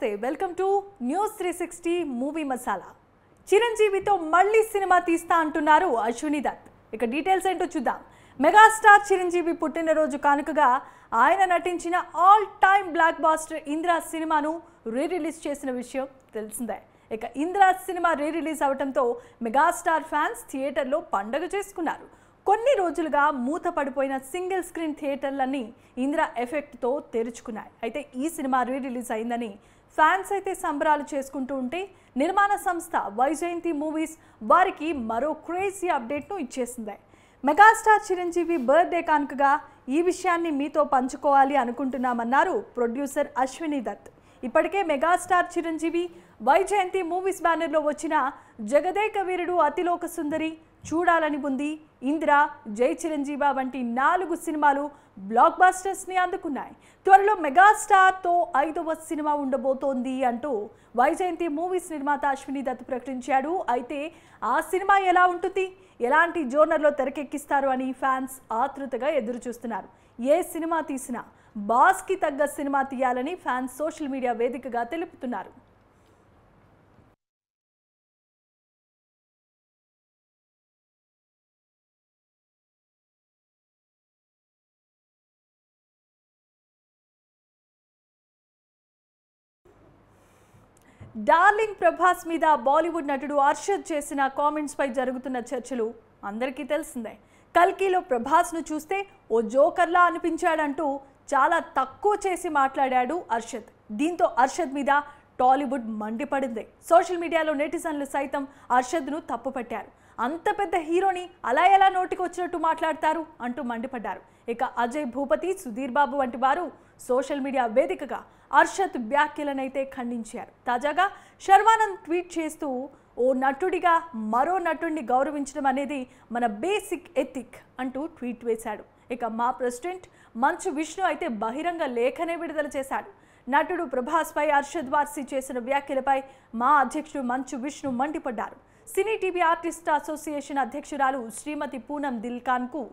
నమస్తే welcome to news 360 movie Masala. చిరంజీవితో మళ్ళీ సినిమా తీస్తా అంటున్నారు అశ్విని దత్. ఇక డీటెయిల్స్ ఏంటో చూద్దాం. మెగాస్టార్ చిరంజీవి పుట్టినరోజు కానుకగా ఆయన నటించిన all time blockbuster Indra సినిమాను రీ రిలీజ్ చేసిన విషయం తెలిసిందే. ఇక ఇంద్ర సినిమా రీ రిలీజ్ అవడంతో మెగాస్టార్ ఫ్యాన్స్ థియేటర్లో పండగ చేసుకున్నారు. కొన్ని రోజులుగా మూత పడిపోయిన సింగిల్ స్క్రీన్ థియేటర్లన్నీ ఇంద్ర ఎఫెక్ట్తో తెరుచుకున్నాయి. అయితే ఈ సినిమా రీ రిలీజ్ అయిందని ఫ్యాన్స్ అయితే సంబరాలు చేసుకుంటూ ఉంటే నిర్మాణ సంస్థ వైజయంతి మూవీస్ వారికి మరో క్రేజీ అప్డేట్ను ఇచ్చేసింది. మెగాస్టార్ చిరంజీవి బర్త్డే కానుకగా ఈ విషయాన్ని మీతో పంచుకోవాలి అనుకుంటున్నామన్నారు ప్రొడ్యూసర్ అశ్విని దత్. ఇప్పటికే మెగాస్టార్ చిరంజీవి వైజయంతి మూవీస్ బ్యానర్లో వచ్చిన జగదేక వీరుడు, అతిలోక సుందరి, చూడాలని ఉంది, ఇంద్ర, జై చిరంజీవ వంటి 4 సినిమాలు బ్లాక్ బాస్టర్స్ని అందుకున్నాయి. త్వరలో మెగాస్టార్తో 5వ సినిమా ఉండబోతోంది అంటూ వైజయంతి మూవీస్ నిర్మాత అశ్విని దత్ ప్రకటించాడు. అయితే ఆ సినిమా ఎలా ఉంటుంది, ఎలాంటి జోనర్లో తెరకెక్కిస్తారు అని ఫ్యాన్స్ ఆతృతగా ఎదురు చూస్తున్నారు. ఏ సినిమా తీసినా బాస్కి తగ్గ సినిమా తీయాలని ఫ్యాన్స్ సోషల్ మీడియా వేదికగా తెలుపుతున్నారు. డార్లింగ్ ప్రభాస్ మీద బాలీవుడ్ నటుడు అర్షద్ చేసిన కామెంట్స్ పై జరుగుతున్న చర్చలు అందరికీ తెలిసిందే. కల్కిలో ప్రభాస్ను చూస్తే ఓ జోకర్లా అనిపించాడంటూ చాలా తక్కువ చేసి మాట్లాడాడు అర్షద్. దీంతో అర్షద్ మీద టాలీవుడ్ మండిపడింది. సోషల్ మీడియాలో నెటిజన్లు సైతం అర్షద్ను తప్పుపట్టారు. అంత పెద్ద హీరోని అలా ఎలా నోటికి వచ్చినట్టు మాట్లాడతారు అంటూ మండిపడ్డారు. ఇక అజయ్ భూపతి, సుధీర్ బాబు వంటి వారు సోషల్ మీడియా వేదికగా అర్షద్ వ్యాఖ్యలనైతే ఖండించారు. తాజాగా శర్వానంద్ ట్వీట్ చేస్తూ ఓ నటుడిగా మరో నటుడిని గౌరవించడం అనేది మన బేసిక్ ఎథిక్ అంటూ ట్వీట్ వేశాడు. ఇక మా ప్రెసిడెంట్ మంచు విష్ణు అయితే బహిరంగ లేఖనే విడుదల చేశాడు. నటుడు ప్రభాస్పై అర్షద్ వార్సీ చేసిన వ్యాఖ్యలపై మా అధ్యక్షుడు మంచు విష్ణు మండిపడ్డారు. సినీ టీవీ ఆర్టిస్ట్ అసోసియేషన్ అధ్యక్షురాలు శ్రీమతి పూనం దిల్ఖాన్కు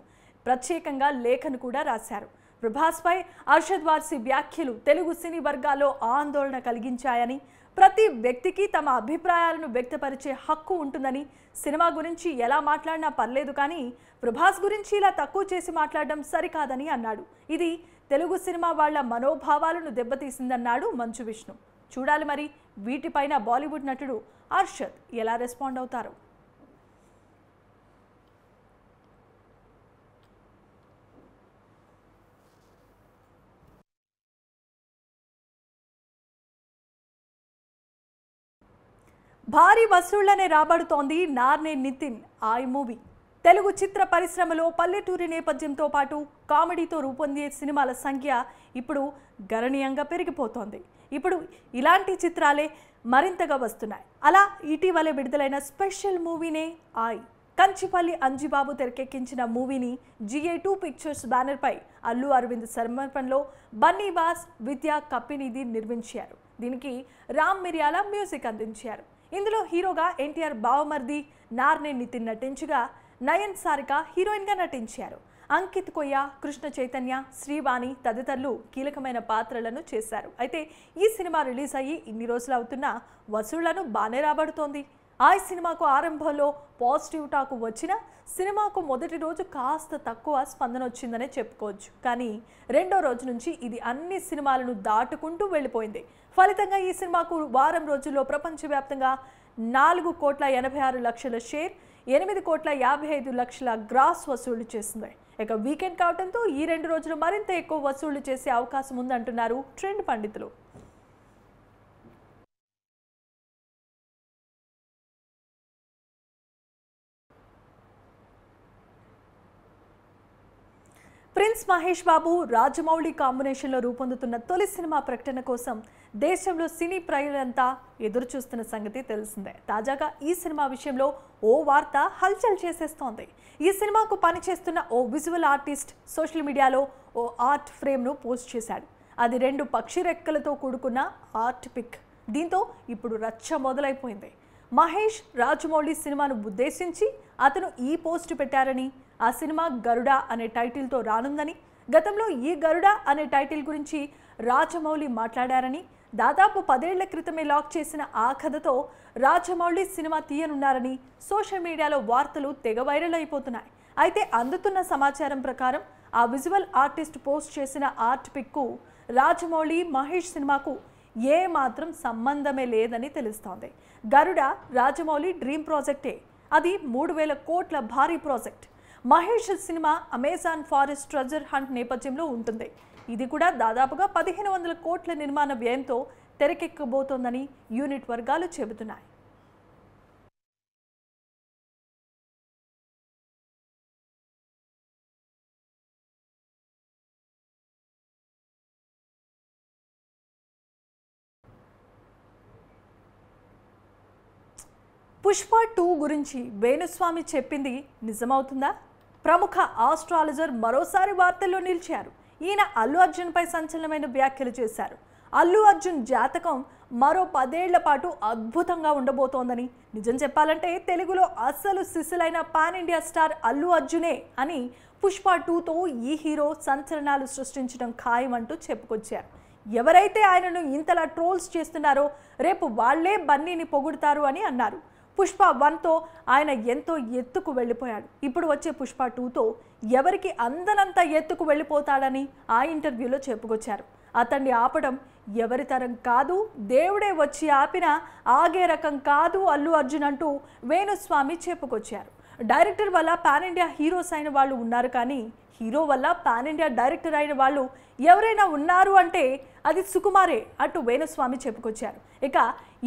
ప్రత్యేకంగా లేఖను కూడా రాశారు. ప్రభాస్పై అర్షద్ వార్సీ వ్యాఖ్యలు తెలుగు సినీ వర్గాల్లో ఆందోళన కలిగించాయని, ప్రతి వ్యక్తికి తమ అభిప్రాయాలను వ్యక్తపరిచే హక్కు ఉంటుందని, సినిమా గురించి ఎలా మాట్లాడినా పర్లేదు కానీ ప్రభాస్ గురించి ఇలా తక్కువ చేసి మాట్లాడడం సరికాదని అన్నాడు. ఇది తెలుగు సినిమా వాళ్ల మనోభావాలను దెబ్బతీసిందన్నాడు మంచు విష్ణు. చూడాలి మరి వీటిపైన బాలీవుడ్ నటుడు అర్షద్ ఎలా రెస్పాండ్ అవుతారు. భారీ వసూళ్లనే రాబడుతోంది నార్నే నితిన్ ఆయ్ మూవీ. తెలుగు చిత్ర పరిశ్రమలో పల్లెటూరి నేపథ్యంతో పాటు కామెడీతో రూపొందే సినిమాల సంఖ్య ఇప్పుడు గణనీయంగా పెరిగిపోతోంది. ఇప్పుడు ఇలాంటి చిత్రాలే మరింతగా వస్తున్నాయి. అలా ఇటీవలే విడుదలైన స్పెషల్ మూవీనే ఆయ్. కంచిపల్లి అంజిబాబు తెరకెక్కించిన మూవీని GA2 పిక్చర్స్ బ్యానర్పై అల్లు అరవింద్ సమర్పణలో బన్నీ బాస్, విద్యా కప్పినిధి నిర్మించారు. దీనికి రామ్ మిర్యాల మ్యూజిక్ అందించారు. ఇందులో హీరోగా NTR బావమర్ది నార్నే నితిన్ నటించగా నయన్ సారిక హీరోయిన్గా నటించారు. అంకిత్ కొయ్య, కృష్ణ చైతన్య, శ్రీవాణి తదితరులు కీలకమైన పాత్రలను చేశారు. అయితే ఈ సినిమా రిలీజ్ అయ్యి ఇన్ని రోజులు అవుతున్నా వసూళ్లను బాగానే రాబడుతోంది. ఆ సినిమాకు ఆరంభంలో పాజిటివ్ టాక్ వచ్చినా సినిమాకు మొదటి రోజు కాస్త తక్కువ స్పందన వచ్చిందనే చెప్పుకోవచ్చు. కానీ రెండో రోజు నుంచి ఇది అన్ని సినిమాలను దాటుకుంటూ వెళ్ళిపోయింది. ఫలితంగా ఈ సినిమాకు వారం రోజుల్లో ప్రపంచవ్యాప్తంగా 4,86,00,000 షేర్, 8,55,00,000 గ్రాస్ వసూళ్లు చేసింది. ఇక వీకెండ్ కావడంతో ఈ 2 రోజులు మరింత ఎక్కువ వసూళ్లు చేసే అవకాశం ఉందంటున్నారు ట్రెండ్ పండితులు. ప్రిన్స్ మహేష్ బాబు, రాజమౌళి కాంబినేషన్లో రూపొందుతున్న తొలి సినిమా ప్రకటన కోసం దేశంలో సినీ ప్రియులంతా ఎదురు చూస్తున్న సంగతి తెలిసిందే. తాజాగా ఈ సినిమా విషయంలో ఓ వార్త హల్చల్ చేసేస్తోంది. ఈ సినిమాకు పనిచేస్తున్న ఓ విజువల్ ఆర్టిస్ట్ సోషల్ మీడియాలో ఓ ఆర్ట్ ఫ్రేమ్ను పోస్ట్ చేశాడు. అది 2 పక్షి రెక్కలతో కూడుకున్న ఆర్ట్ పిక్. దీంతో ఇప్పుడు రచ్చ మొదలైపోయింది. మహేష్, రాజమౌళి సినిమాను ఉద్దేశించి అతను ఈ పోస్ట్ పెట్టారని, ఆ సినిమా గరుడ అనే టైటిల్తో రానుందని, గతంలో ఈ గరుడ అనే టైటిల్ గురించి రాజమౌళి మాట్లాడారని, దాదాపు 10 ఏళ్ల క్రితమే లాక్ చేసిన ఆ కథతో రాజమౌళి సినిమా తీయనున్నారని సోషల్ మీడియాలో వార్తలు తెగ వైరల్ అయిపోతున్నాయి. అయితే అందుతున్న సమాచారం ప్రకారం ఆ విజువల్ ఆర్టిస్ట్ పోస్ట్ చేసిన ఆర్ట్ పిక్కు రాజమౌళి మహేష్ సినిమాకు ఏ మాత్రం సంబంధమే లేదని తెలుస్తోంది. గరుడ రాజమౌళి డ్రీమ్ ప్రాజెక్టే. అది 3000 కోట్ల భారీ project. Mahesh cinema Amazon forest treasure hunt నేపథ్యంలో ఉంటుంది. ఇది కూడా దాదాపుగా 1500 కోట్ల నిర్మాణ వ్యయంతో తెరకెక్కబోతోందని యూనిట్ వర్గాలు చెబుతున్నాయి. పుష్ప 2 గురించి వేణుస్వామి చెప్పింది నిజమవుతుందా? ప్రముఖ ఆస్ట్రాలజర్ మరోసారి వార్తల్లో నిలిచారు. ఈయన అల్లు అర్జున్పై సంచలనమైన వ్యాఖ్యలు చేశారు. అల్లు అర్జున్ జాతకం మరో 10 ఏళ్ల పాటు అద్భుతంగా ఉండబోతోందని, నిజం చెప్పాలంటే తెలుగులో అస్సలు సిసిలైన పాన్ ఇండియా స్టార్ అల్లు అర్జునే అని పుష్ప 2తో ఈ హీరో సంచలనాలు సృష్టించడం ఖాయమంటూ చెప్పుకొచ్చారు. ఎవరైతే ఆయనను ఇంతలా ట్రోల్స్ చేస్తున్నారో రేపు వాళ్లే బన్నీని పొగుడుతారు అని అన్నారు. పుష్ప 1తో ఆయన ఎంతో ఎత్తుకు వెళ్ళిపోయాడు. ఇప్పుడు వచ్చే పుష్ప 2తో ఎవరికి అందనంత ఎత్తుకు వెళ్ళిపోతాడని ఆ ఇంటర్వ్యూలో చెప్పుకొచ్చారు. అతన్ని ఆపడం ఎవరి తరం కాదు, దేవుడే వచ్చి ఆపినా ఆగే రకం కాదు అల్లు అర్జున్ అంటూ వేణుస్వామి చెప్పుకొచ్చారు. డైరెక్టర్ వల్ల పాన్ ఇండియా హీరోస్ అయిన వాళ్ళు ఉన్నారు, కానీ హీరో వల్ల పాన్ ఇండియా డైరెక్టర్ అయిన వాళ్ళు ఎవరైనా ఉన్నారు అంటే అది సుకుమారే అంటూ వేణుస్వామి చెప్పుకొచ్చారు. ఇక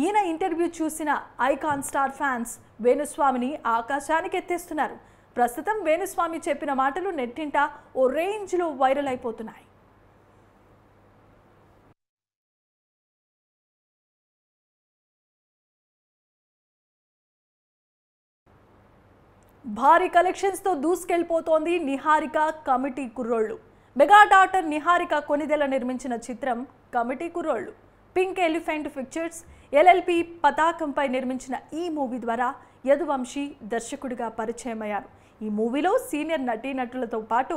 ఈయన ఇంటర్వ్యూ చూసిన ఐకాన్ స్టార్ ఫ్యాన్స్ వేణుస్వామిని ఆకాశానికి ఎత్తేస్తున్నారు. ప్రస్తుతం వేణుస్వామి చెప్పిన మాటలు నెట్టింట ఓ రేంజ్లో వైరల్ అయిపోతున్నాయి. భారీ కలెక్షన్స్తో దూసుకెళ్లిపోతోంది నిహారిక కమిటీ కుర్రోళ్ళు. మెగా డాటర్ నిహారిక కొనిదెల నిర్మించిన చిత్రం కమిటీ కుర్రోళ్ళు. పింక్ ఎలిఫెంట్ పిక్చర్స్ LLP పతాకంపై నిర్మించిన ఈ మూవీ ద్వారా యదువంశీ దర్శకుడిగా పరిచయమయ్యారు. ఈ మూవీలో సీనియర్ నటీనటులతో పాటు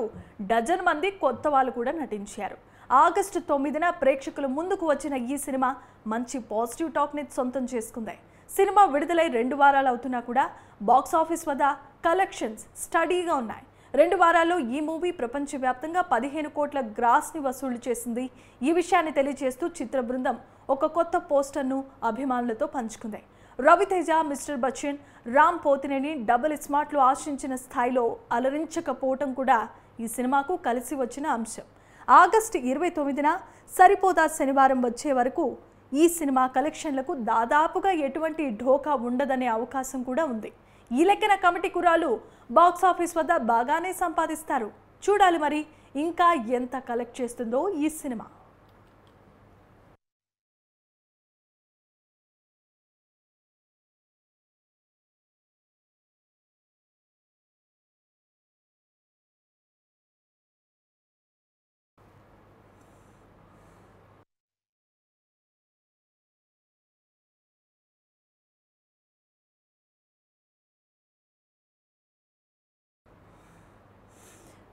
డజన్ మంది కొత్త వాళ్ళు కూడా నటించారు. ఆగస్టు 9న ప్రేక్షకుల ముందుకు వచ్చిన ఈ సినిమా మంచి పాజిటివ్ టాక్ని సొంతం చేసుకుంది. సినిమా విడుదలై 2 వారాలు అవుతున్నా కూడా బాక్సాఫీస్ వద్ద కలెక్షన్స్ స్టడీగా ఉన్నాయి. 2 వారాల్లో ఈ మూవీ ప్రపంచవ్యాప్తంగా 15 కోట్ల గ్రాస్ని వసూలు చేసింది. ఈ విషయాన్ని తెలియజేస్తూ చిత్ర బృందం ఒక కొత్త పోస్టర్ను అభిమానులతో పంచుకుంది. రవితేజ, మిస్టర్ బచ్చన్, రామ్ పోతినేని డబుల్ స్మార్ట్లు ఆశించిన స్థాయిలో అలరించకపోవటం కూడా ఈ సినిమాకు కలిసి వచ్చిన అంశం. ఆగస్టు 29న సరిపోదా శనివారం వచ్చే వరకు ఈ సినిమా కలెక్షన్లకు దాదాపుగా ఎటువంటి ఢోకా ఉండదనే అవకాశం కూడా ఉంది. ఈ లెక్కన కమిటీ కుర్రాళ్ళు బాక్సాఫీస్ వద్ద బాగానే సంపాదిస్తారు. చూడాలి మరి ఇంకా ఎంత కలెక్ట్ చేస్తుందో ఈ సినిమా.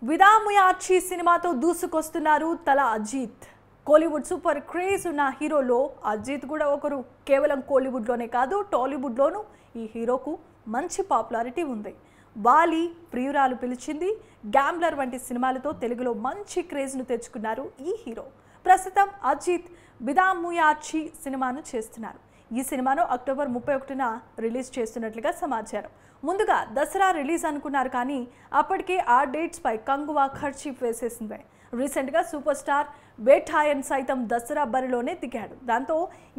విదాముయాచి సినిమాతో దూసుకొస్తున్నారు తల అజిత్. కోలీవుడ్ సూపర్ క్రేజ్ ఉన్న హీరోలో అజిత్ కూడా ఒకరు. కేవలం కోలీవుడ్లోనే కాదు, టాలీవుడ్లోనూ ఈ హీరోకు మంచి పాపులారిటీ ఉంది. వాలి, ప్రియురాలు పిలిచింది, గ్యాంబ్లర్ వంటి సినిమాలతో తెలుగులో మంచి క్రేజ్ను తెచ్చుకున్నారు ఈ హీరో. ప్రస్తుతం అజిత్ విదాముయాచి సినిమాను చేస్తున్నారు. ఈ సినిమాను అక్టోబర్ 31న రిలీజ్ చేస్తున్నట్లుగా సమాచారం. ముందుగా దసరా రిలీజ్ అనుకున్నారు, కానీ అప్పటికే ఆ డేట్స్పై కంగువా ఖర్చీఫ్ వేసేసింది. రీసెంట్గా సూపర్ స్టార్ వేఠాయన్ సైతం దసరా బరిలోనే దిగాడు. దాంతో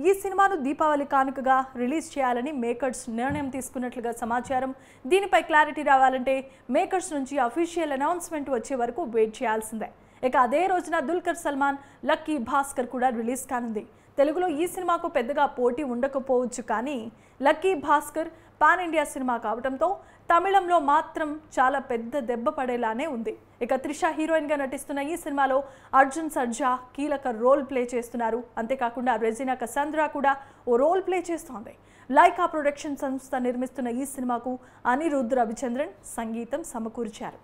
ఈ సినిమాను దీపావళి కానుకగా రిలీజ్ చేయాలని మేకర్స్ నిర్ణయం తీసుకున్నట్లుగా సమాచారం. దీనిపై క్లారిటీ రావాలంటే మేకర్స్ నుంచి అఫీషియల్ అనౌన్స్మెంట్ వచ్చే వరకు వెయిట్ చేయాల్సిందే. ఇక అదే రోజున దుల్కర్ సల్మాన్, లక్కీ భాస్కర్ కూడా రిలీజ్ కానుంది. తెలుగులో ఈ సినిమాకు పెద్దగా పోటీ ఉండకపోవచ్చు, కానీ lucky Bhaskar pan India cinema కావడంతో తమిళంలో మాత్రం చాలా పెద్ద దెబ్బ పడేలానే ఉంది. ఇక త్రిష హీరోయిన్గా నటిస్తున్న ఈ సినిమాలో అర్జున్ సర్జా కీలక రోల్ ప్లే చేస్తున్నారు. అంతేకాకుండా రెజినా కసాంద్రా కూడా ఓ రోల్ ప్లే చేస్తోంది. లైకా ప్రొడక్షన్ సంస్థ నిర్మిస్తున్న ఈ సినిమాకు అనిరుద్ధ్ రవిచంద్రన్ సంగీతం సమకూర్చారు.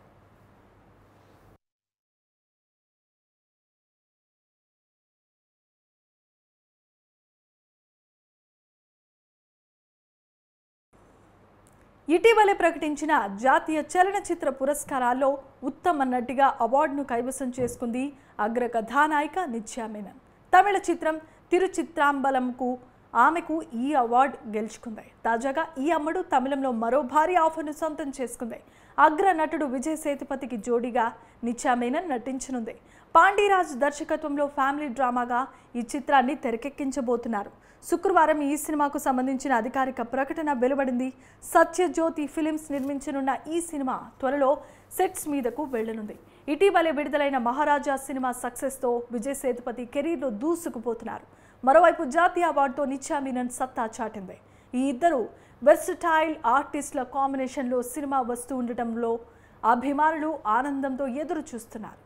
ఇటీవలే ప్రకటించిన జాతీయ చలనచిత్ర పురస్కారాల్లో ఉత్తమ నటిగా అవార్డును కైవసం చేసుకుంది అగ్ర కథానాయిక నిత్యా మేనన్. తమిళ చిత్రం తిరుచిత్రాంబలంకు ఆమెకు ఈ అవార్డు గెలుచుకుంది. తాజాగా ఈ అమ్మడు తమిళంలో మరో భారీ ఆఫర్ను సొంతం చేసుకుంది. అగ్ర నటుడు విజయ్ సేతుపతికి జోడీగా నిత్యా మేనన్ నటించనుంది. పాండిరాజ్ దర్శకత్వంలో ఫ్యామిలీ డ్రామాగా ఈ చిత్రాన్ని తెరకెక్కించబోతున్నారు. శుక్రవారం ఈ సినిమాకు సంబంధించిన అధికారిక ప్రకటన వెలువడింది. సత్యజ్యోతి ఫిలిమ్స్ నిర్మించనున్న ఈ సినిమా త్వరలో సెట్స్ మీదకు వెళ్లనుంది. ఇటీవలే విడుదలైన మహారాజా సినిమా సక్సెస్తో విజయ్ సేతుపతి కెరీర్లో దూసుకుపోతున్నారు. మరోవైపు జాతీయ అవార్డుతో నిత్యా మేనన్ సత్తా చాటింది. ఈ ఇద్దరు వెర్సటైల్ ఆర్టిస్టుల కాంబినేషన్లో సినిమా వస్తూ ఉండటంలో అభిమానులు ఆనందంతో ఎదురు చూస్తున్నారు.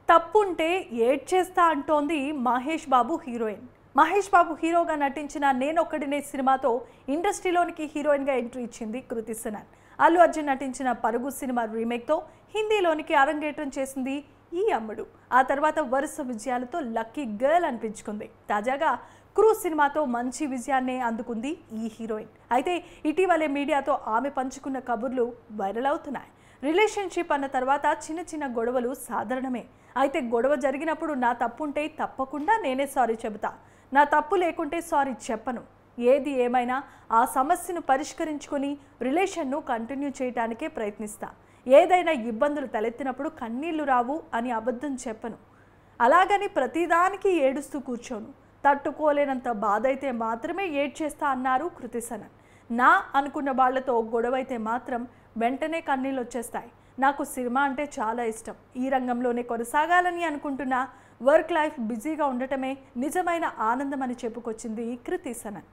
తప్పుంటే ఏడ్చేస్తా అంటోంది మహేష్ బాబు హీరోయిన్. మహేష్ బాబు హీరోగా నటించిన నేనొక్కడినే సినిమాతో ఇండస్ట్రీలోనికి హీరోయిన్గా ఎంట్రీ ఇచ్చింది కృతి సనన్. అల్లు అర్జున్ నటించిన పరుగు సినిమా రీమేక్తో హిందీలోనికి అరంగేట్రం చేసింది ఈ అమ్మడు. ఆ తర్వాత వరుస విజయాలతో లక్కీ గర్ల్ అనిపించుకుంది. తాజాగా క్రూజ్ సినిమాతో మంచి విజయాన్నే అందుకుంది ఈ హీరోయిన్. అయితే ఇటీవలే మీడియాతో ఆమె పంచుకున్న కబుర్లు వైరల్ అవుతున్నాయి. రిలేషన్షిప్ అన్న తర్వాత చిన్న చిన్న గొడవలు సాధారణమే. అయితే గొడవ జరిగినప్పుడు నా తప్పుంటే తప్పకుండా నేనే సారీ చెబుతా, నా తప్పు లేకుంటే సారీ చెప్పను. ఏది ఏమైనా ఆ సమస్యను పరిష్కరించుకొని రిలేషన్ను కంటిన్యూ చేయడానికే ప్రయత్నిస్తా. ఏదైనా ఇబ్బందులు తలెత్తినప్పుడు కన్నీళ్లు రావు అని అబద్ధం చెప్పను. అలాగని ప్రతిదానికి ఏడుస్తూ కూర్చోను. తట్టుకోలేనంత బాధ అయితే మాత్రమే ఏడ్చేస్తా అన్నారు కృతి సనన్. నా అనుకున్న వాళ్లతో గొడవైతే మాత్రం వెంటనే కన్నీళ్ళు వచ్చేస్తాయి. నాకు సినిమా అంటే చాలా ఇష్టం. ఈ రంగంలోనే కొనసాగాలని అనుకుంటున్నా. వర్క్ లైఫ్ బిజీగా ఉండటమే నిజమైన ఆనందం అని చెప్పుకొచ్చింది కృతి సనన్.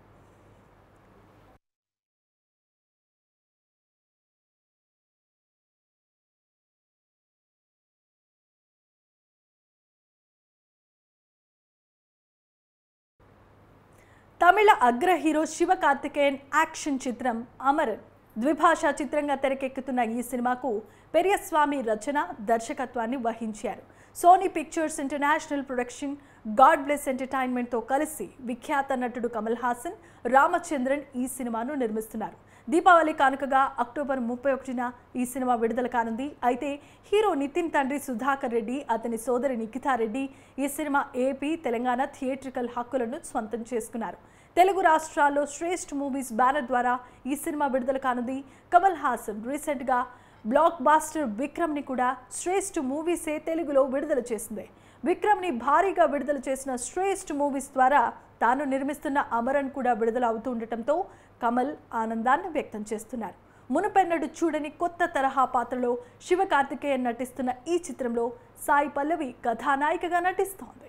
తమిళ అగ్ర హీరో శివకార్తికేయన్ యాక్షన్ చిత్రం అమరన్ ద్విభాషా చిత్రంగా తెరకెక్కుతున్న ఈ సినిమాకు పెరియస్వామి రచన, దర్శకత్వాన్ని వహించారు. Sony Pictures International production, God bless ఎంటర్టైన్మెంట్తో కలిసి విఖ్యాత నటుడు కమల్ హాసన్, రామచంద్రన్ ఈ సినిమాను నిర్మిస్తున్నారు. దీపావళి కానుకగా అక్టోబర్ 31న ఈ సినిమా విడుదల కానుంది. అయితే హీరో నితిన్ తండ్రి సుధాకర్ రెడ్డి, అతని సోదరి నిఖితారెడ్డి ఈ సినిమా ఏపీ, తెలంగాణ థియేట్రికల్ హక్కులను స్వంతం చేసుకున్నారు. తెలుగు రాష్ట్రాల్లో శ్రేష్ఠ మూవీస్ బ్యానర్ ద్వారా ఈ సినిమా విడుదల కానుంది. కమల్ హాసన్ రీసెంట్గా బ్లాక్ బాస్టర్ విక్రమ్ని కూడా శ్రేష్ఠ మూవీసే తెలుగులో విడుదల చేసింది. విక్రమ్ని భారీగా విడుదల చేసిన శ్రేష్ఠ మూవీస్ ద్వారా తాను నిర్మిస్తున్న అమరన్ కూడా విడుదల అవుతూ ఉండటంతో కమల్ ఆనందాన్ని వ్యక్తం చేస్తున్నారు. మునుపెన్నడు చూడని కొత్త తరహా పాత్రలో శివకార్తికేయన్ నటిస్తున్న ఈ చిత్రంలో సాయి పల్లవి కథానాయికగా నటిస్తోంది.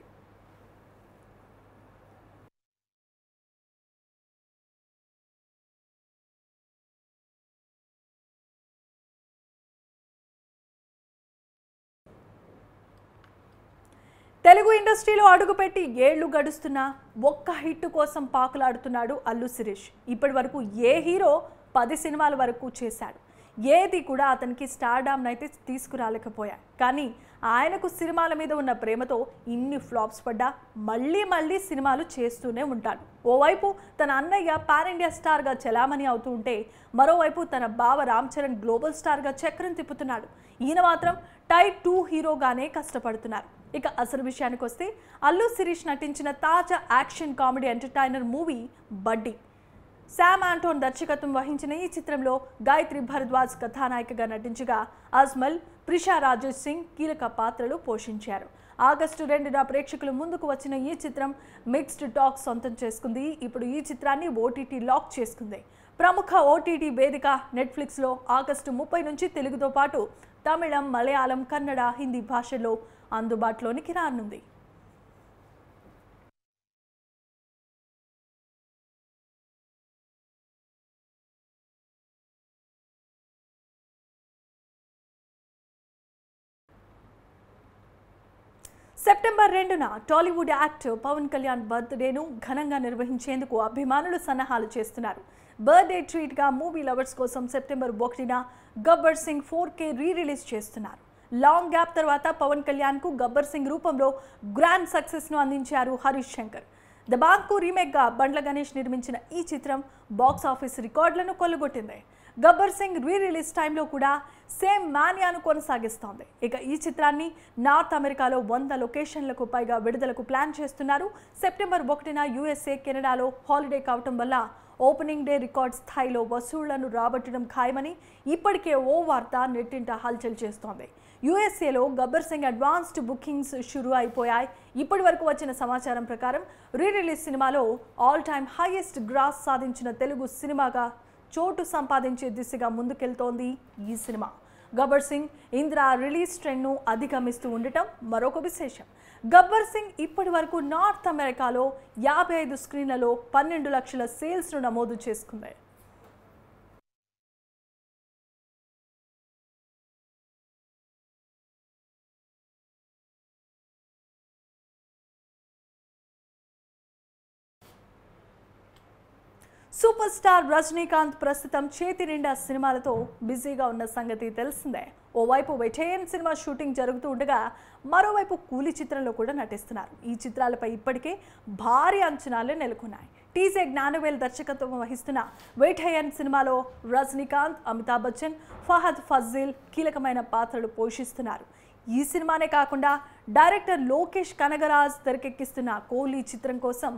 తెలుగు ఇండస్ట్రీలో అడుగుపెట్టి ఏళ్లు గడుస్తున్నా ఒక్క హిట్ కోసం పాకులాడుతున్నాడు అల్లు శిరీష్. ఇప్పటి వరకు ఏ హీరో 10 సినిమాల వరకు చేశాడు. ఏది కూడా అతనికి స్టార్డామ్ అయితే తీసుకురాలేకపోయాడు. కానీ ఆయనకు సినిమాల మీద ఉన్న ప్రేమతో ఇన్ని ఫ్లాప్స్ పడ్డా మళ్ళీ మళ్ళీ సినిమాలు చేస్తూనే ఉంటాడు. ఓవైపు తన అన్నయ్య పాన్ ఇండియా స్టార్గా చలామణి అవుతూ ఉంటే, మరోవైపు తన బావ రామ్ చరణ్ గ్లోబల్ స్టార్గా చక్రం తిప్పుతున్నాడు. ఈయన మాత్రం టైప్ 2 హీరోగానే కష్టపడుతున్నారు. ఇక అసలు విషయానికి వస్తే అల్లు శిరీష్ నటించిన తాజా యాక్షన్ కామెడీ ఎంటర్టైనర్ మూవీ బడ్డీ. శామ్ ఆంటోన్ దర్శకత్వం వహించిన ఈ చిత్రంలో గాయత్రి భరద్వాజ్ కథానాయికగా నటించగా అజ్మల్, ప్రిషా రాజేష్ సింగ్ కీలక పాత్రలు పోషించారు. ఆగస్టు 2న ప్రేక్షకుల ముందుకు వచ్చిన ఈ చిత్రం మిక్స్డ్ టాక్ సొంతం చేసుకుంది. ఇప్పుడు ఈ చిత్రాన్ని ఓటీటీ లాక్ చేసుకుంది. ప్రముఖ ఓటీటీ వేదిక నెట్ఫ్లిక్స్లో ఆగస్టు 30 నుంచి తెలుగుతో పాటు తమిళం, మలయాళం, కన్నడ, హిందీ భాషల్లో అందుబాటులోనికి రానుంది. సెప్టెంబర్ 2న టాలీవుడ్ యాక్టర్ పవన్ కళ్యాణ్ బర్త్డేను ఘనంగా నిర్వహించేందుకు అభిమానులు సన్నాహాలు చేస్తున్నారు. బర్త్డే ట్రీట్గా మూవీ లవర్స్ కోసం సెప్టెంబర్ 1న గబ్బర్ సింగ్ 4K రీ-రిలీజ్ చేస్తున్నారు. లాంగ్ గ్యాప్ తర్వాత పవన్ కళ్యాణ్కు గబ్బర్ సింగ్ రూపంలో గ్రాండ్ సక్సెస్ను అందించారు హరీష్ శంకర్. దబాంగ్కు రీమేక్గా బండ్ల గణేష్ నిర్మించిన ఈ చిత్రం బాక్స్ ఆఫీస్ రికార్డులను కొల్లగొట్టింది. గబ్బర్ సింగ్ రీ-రిలీజ్ టైంలో కూడా సేమ్ మానియాను కొనసాగిస్తోంది. ఇక ఈ చిత్రాన్ని నార్త్ అమెరికాలో 100 లొకేషన్లకు పైగా విడుదలకు ప్లాన్ చేస్తున్నారు. సెప్టెంబర్ 1న USA, కెనడాలో హాలిడే కావటం వల్ల ఓపెనింగ్ డే రికార్డ్ స్థాయిలో వసూళ్లను రాబట్టడం ఖాయమని ఇప్పటికే ఓ వార్త నెట్టింట హల్చల్ చేస్తోంది. USAలో గబ్బర్ సింగ్ అడ్వాన్స్డ్ బుకింగ్స్ షురూ అయిపోయాయి. ఇప్పటి వరకు వచ్చిన సమాచారం ప్రకారం రీ-రిలీజ్ సినిమాలో ఆల్ టైమ్ హైయెస్ట్ గ్రాస్ సాధించిన తెలుగు సినిమాగా చోటు సంపాదించే దిశగా ముందుకెళ్తోంది ఈ సినిమా. గబ్బర్ సింగ్ ఇంద్ర రిలీజ్ ట్రెండ్ను అధిగమిస్తూ ఉండటం మరొక విశేషం. గబ్బర్ సింగ్ ఇప్పటి వరకు నార్త్ అమెరికాలో 55 స్క్రీన్లలో 12 లక్షల సేల్స్ను నమోదు చేసుకుంది. సూపర్ స్టార్ రజనీకాంత్ ప్రస్తుతం చేతి నిండా సినిమాలతో బిజీగా ఉన్న సంగతి తెలిసిందే. ఓవైపు వెటేరియన్ సినిమా షూటింగ్ జరుగుతూ ఉండగా మరోవైపు కూలీ చిత్రంలో కూడా నటిస్తున్నారు. ఈ చిత్రాలపై ఇప్పటికే భారీ అంచనాలు నెలకొన్నాయి. టీజే జ్ఞానవేల్ దర్శకత్వం వహిస్తున్న వెటేరియన్ సినిమాలో రజనీకాంత్, అమితాబ్ బచ్చన్, ఫహద్ ఫాజిల్ కీలకమైన పాత్రలు పోషిస్తున్నారు. ఈ సినిమానే కాకుండా డైరెక్టర్ లోకేష్ కనగరాజ్ తెరకెక్కిస్తున్న కోహ్లీ చిత్రం కోసం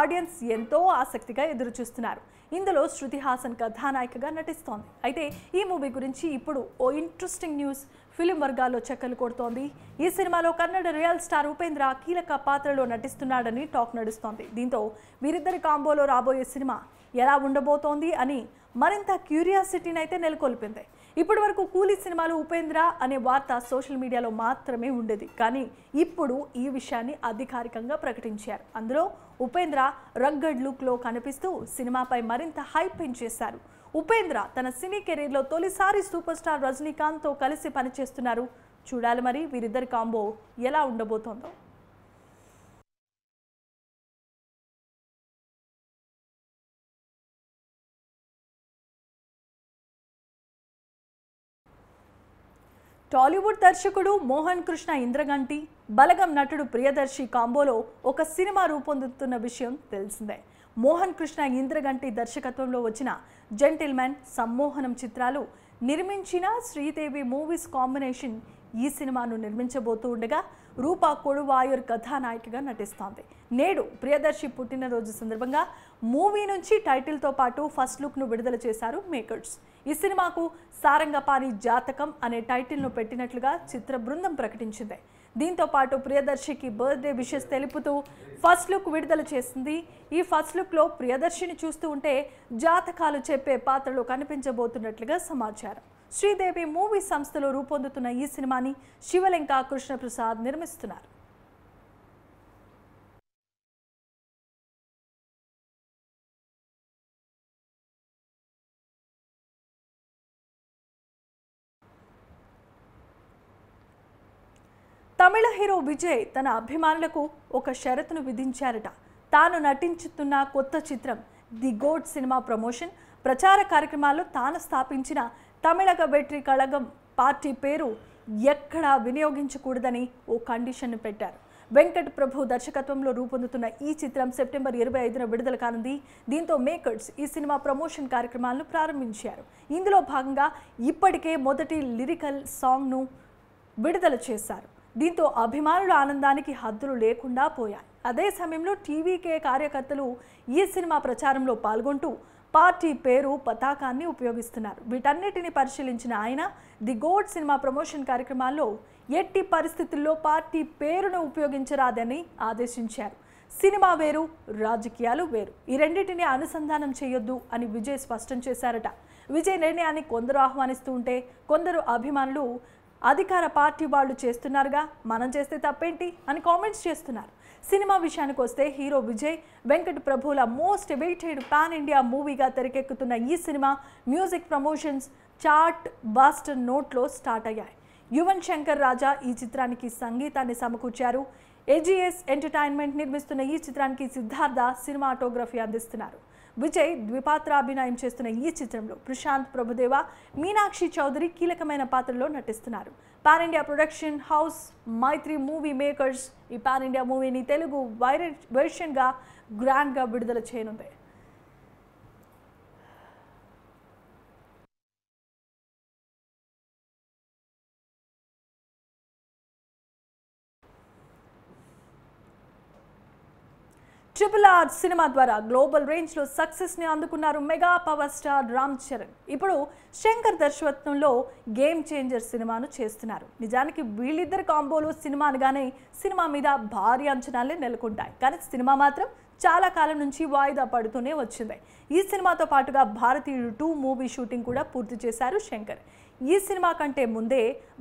ఆడియన్స్ ఎంతో ఆసక్తిగా ఎదురుచూస్తున్నారు. ఇందులో శృతి హాసన్ కథానాయికగా నటిస్తోంది. అయితే ఈ మూవీ గురించి ఇప్పుడు ఓ ఇంట్రెస్టింగ్ న్యూస్ ఫిలిం వర్గాల్లో చక్కర్లు కొడుతోంది. ఈ సినిమాలో కన్నడ రియల్ స్టార్ ఉపేంద్ర కీలక పాత్రలో నటిస్తున్నాడని టాక్ నడుస్తోంది. దీంతో వీరిద్దరి కాంబోలో రాబోయే సినిమా ఎలా ఉండబోతోంది అని మరింత క్యూరియాసిటీని అయితే నెలకొల్పింది. ఇప్పటి వరకు కూలీ సినిమాలు ఉపేంద్ర అనే వార్త సోషల్ మీడియాలో మాత్రమే ఉండేది. కానీ ఇప్పుడు ఈ విషయాన్ని అధికారికంగా ప్రకటించారు. అందులో ఉపేంద్ర రగ్గడ్ లుక్లో కనిపిస్తూ సినిమాపై మరింత హైప్ పెంచేశారు. ఉపేంద్ర తన సినీ కెరీర్లో తొలిసారి సూపర్ స్టార్ రజనీకాంత్తో కలిసి పనిచేస్తున్నారు. చూడాలి మరి వీరిద్దరి కాంబో ఎలా ఉండబోతోందో. టాలీవుడ్ దర్శకుడు మోహన్ కృష్ణ ఇంద్రగంటి, బలగం నటుడు ప్రియదర్శి కాంబోలో ఒక సినిమా రూపొందుతున్న విషయం తెలిసిందే. మోహన్ కృష్ణ ఇంద్రగంటి దర్శకత్వంలో వచ్చిన జెంటిల్మెన్, సమ్మోహనం చిత్రాలు నిర్మించిన శ్రీదేవి మూవీస్ కాంబినేషన్ ఈ సినిమాను నిర్మించబోతూ ఉండగా రూపా కొడువాయూర్ కథానాయికగా నటిస్తోంది. నేడు ప్రియదర్శి పుట్టినరోజు సందర్భంగా మూవీ నుంచి టైటిల్తో పాటు ఫస్ట్ లుక్ను విడుదల చేశారు మేకర్స్. ఈ సినిమాకు సారంగపాణి జాతకం అనే టైటిల్ను పెట్టినట్లుగా చిత్ర బృందం ప్రకటించింది. దీంతో పాటు ప్రియదర్శికి బర్త్డే విషెస్ తెలుపుతూ ఫస్ట్ లుక్ విడుదల చేసింది. ఈ ఫస్ట్ లుక్లో ప్రియదర్శిని చూస్తూ ఉంటే జాతకాలు చెప్పే పాత్రలో కనిపించబోతున్నట్లుగా సమాచారం. శ్రీదేవి మూవీ సంస్థలో రూపొందుతున్న ఈ సినిమాని శివలింక కృష్ణప్రసాద్ నిర్మిస్తున్నారు. తమిళ హీరో విజయ్ తన అభిమానులకు ఒక షరతును విధించారట. తాను నటించుతున్న కొత్త చిత్రం ది గోడ్ సినిమా ప్రమోషన్, ప్రచార కార్యక్రమాల్లో తాను స్థాపించిన తమిళగ వెట్రి కళగం పార్టీ పేరు ఎక్కడా వినియోగించకూడదని ఓ కండిషన్ను పెట్టారు. వెంకట్ ప్రభు దర్శకత్వంలో రూపొందుతున్న ఈ చిత్రం సెప్టెంబర్ 25న విడుదల కానుంది. దీంతో మేకర్స్ ఈ సినిమా ప్రమోషన్ కార్యక్రమాలను ప్రారంభించారు. ఇందులో భాగంగా ఇప్పటికే మొదటి లిరికల్ సాంగ్ను విడుదల చేశారు. దీంతో అభిమానుల ఆనందానికి హద్దులు లేకుండా పోయాయి. అదే సమయంలో టీవీకే కార్యకర్తలు ఈ సినిమా ప్రచారంలో పాల్గొంటూ పార్టీ పేరు, పతాకాన్ని ఉపయోగిస్తున్నారు. వీటన్నిటిని పరిశీలించిన ఆయన ది గోడ్ సినిమా ప్రమోషన్ కార్యక్రమాల్లో ఎట్టి పరిస్థితుల్లో పార్టీ పేరును ఉపయోగించరాదని ఆదేశించారు. సినిమా వేరు, రాజకీయాలు వేరు, ఈ రెండింటిని అనుసంధానం చేయొద్దు అని విజయ్ స్పష్టం చేశారట. విజయ్ నిర్ణయాన్ని కొందరు ఆహ్వానిస్తూ ఉంటే కొందరు అభిమానులు అధికార పార్టీ వాళ్ళు చేస్తున్నారుగా, మనం చేస్తే తప్పేంటి అని కామెంట్స్ చేస్తున్నారు. సినిమా విషయానికి వస్తే హీరో విజయ్, వెంకట్ ప్రభుల మోస్ట్ అవైటెడ్ పాన్ ఇండియా మూవీగా తెరకెక్కుతున్న ఈ cinema music promotions chart buster నోట్లో స్టార్ట్ అయ్యాయి. యువన్ శంకర్ రాజా ఈ చిత్రానికి సంగీతాన్ని సమకూర్చారు. ఏజీఎస్ ఎంటర్టైన్మెంట్ నిర్మిస్తున్న ఈ చిత్రానికి సిద్ధార్థ సినిమాటోగ్రఫీ అందిస్తున్నారు. విజయ్ ద్విపాత్రాభినయం చేస్తున్న ఈ చిత్రంలో ప్రశాంత్ ప్రభుదేవ, మీనాక్షి చౌదరి కీలకమైన పాత్రలో నటిస్తున్నారు. పాన్ ఇండియా ప్రొడక్షన్ హౌస్ మైత్రి మూవీ మేకర్స్ ఈ పాన్ ఇండియా మూవీని తెలుగు వెర్షన్గా గ్రాండ్గా విడుదల చేయనుంది. RRR సినిమా ద్వారా గ్లోబల్ రేంజ్లో సక్సెస్ని అందుకున్నారు mega power star Ram Charan. ఇప్పుడు శంకర్ దర్శకత్వంలో గేమ్ చేంజర్ సినిమాను చేస్తున్నారు. నిజానికి వీళ్ళిద్దరు కాంబోలో సినిమా అనగానే సినిమా మీద భారీ అంచనాలే నెలకొంటాయి. కానీ సినిమా మాత్రం చాలా కాలం నుంచి వాయిదా పడుతూనే వచ్చింది. ఈ సినిమాతో పాటుగా భారతీయుడు 2 మూవీ షూటింగ్ కూడా పూర్తి చేశారు శంకర్. ఈ సినిమా కంటే ముందే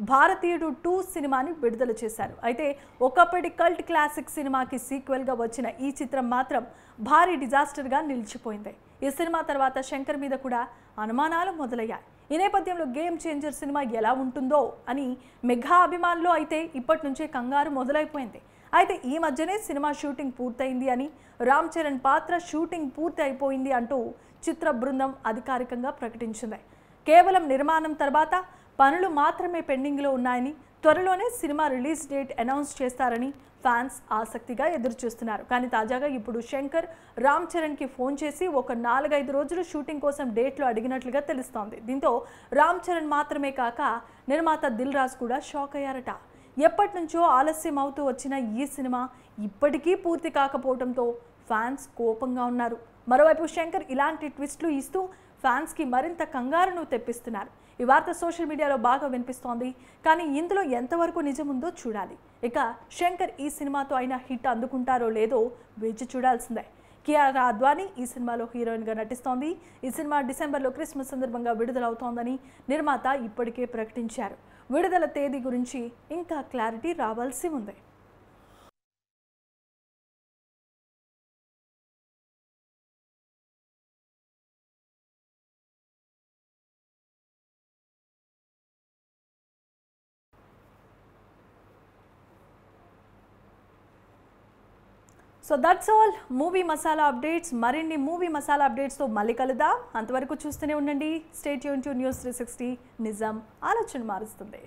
భారతీయుడు 2 సినిమాని విడుదల చేశారు. అయితే ఒకప్పటి కల్ట్ క్లాసిక్ సినిమాకి సీక్వెల్గా వచ్చిన ఈ చిత్రం మాత్రం భారీ డిజాస్టర్గా నిలిచిపోయింది. ఈ సినిమా తర్వాత శంకర్ మీద కూడా అనుమానాలు మొదలయ్యాయి. ఈ నేపథ్యంలో గేమ్ చేంజర్ సినిమా ఎలా ఉంటుందో అని మెగా అభిమానులు అయితే ఇప్పటి నుంచే కంగారు మొదలైపోయింది. అయితే ఈ మధ్యనే సినిమా షూటింగ్ పూర్తయింది అని, రామ్ చరణ్ పాత్ర షూటింగ్ పూర్తి అయిపోయింది అంటూ చిత్ర బృందం అధికారికంగా ప్రకటించింది. కేవలం నిర్మాణం తర్వాత పనులు మాత్రమే పెండింగ్లో ఉన్నాయని, త్వరలోనే సినిమా రిలీజ్ డేట్ అనౌన్స్ చేస్తారని ఫ్యాన్స్ ఆసక్తిగా ఎదురుచూస్తున్నారు. కానీ తాజాగా ఇప్పుడు శంకర్ రామ్ చరణ్కి ఫోన్ చేసి ఒక 4-5 రోజులు షూటింగ్ కోసం డేట్లు అడిగినట్లుగా తెలుస్తోంది. దీంతో రామ్ చరణ్ మాత్రమే కాక నిర్మాత దిల్ రాజు కూడా షాక్ అయ్యారట. ఎప్పటి నుంచో ఆలస్యం అవుతూ వచ్చిన ఈ సినిమా ఇప్పటికీ పూర్తి కాకపోవడంతో ఫ్యాన్స్ కోపంగా ఉన్నారు. మరోవైపు శంకర్ ఇలాంటి ట్విస్టులు ఇస్తూ ఫ్యాన్స్కి మరింత కంగారును తెప్పిస్తున్నారు. ఈ వార్త సోషల్ మీడియాలో బాగా వినిపిస్తోంది. కానీ ఇందులో ఎంతవరకు నిజముందో చూడాలి. ఇక శంకర్ ఈ సినిమాతో అయినా హిట్ అందుకుంటారో లేదో వేచి చూడాల్సిందే. కియారా అద్వానీ ఈ సినిమాలో హీరోయిన్గా నటిస్తోంది. ఈ సినిమా డిసెంబర్లో క్రిస్మస్ సందర్భంగా విడుదలవుతోందని నిర్మాత ఇప్పటికే ప్రకటించారు. విడుదల తేదీ గురించి ఇంకా క్లారిటీ రావాల్సి ఉంది. So that's all movie masala updates. మరిన్ని మూవీ మసాలా అప్డేట్స్తో మళ్ళీ కలుద్దాం. అంతవరకు చూస్తూనే ఉండండి. Stay tune to news 360. నిజం ఆలోచన మారుస్తుంది.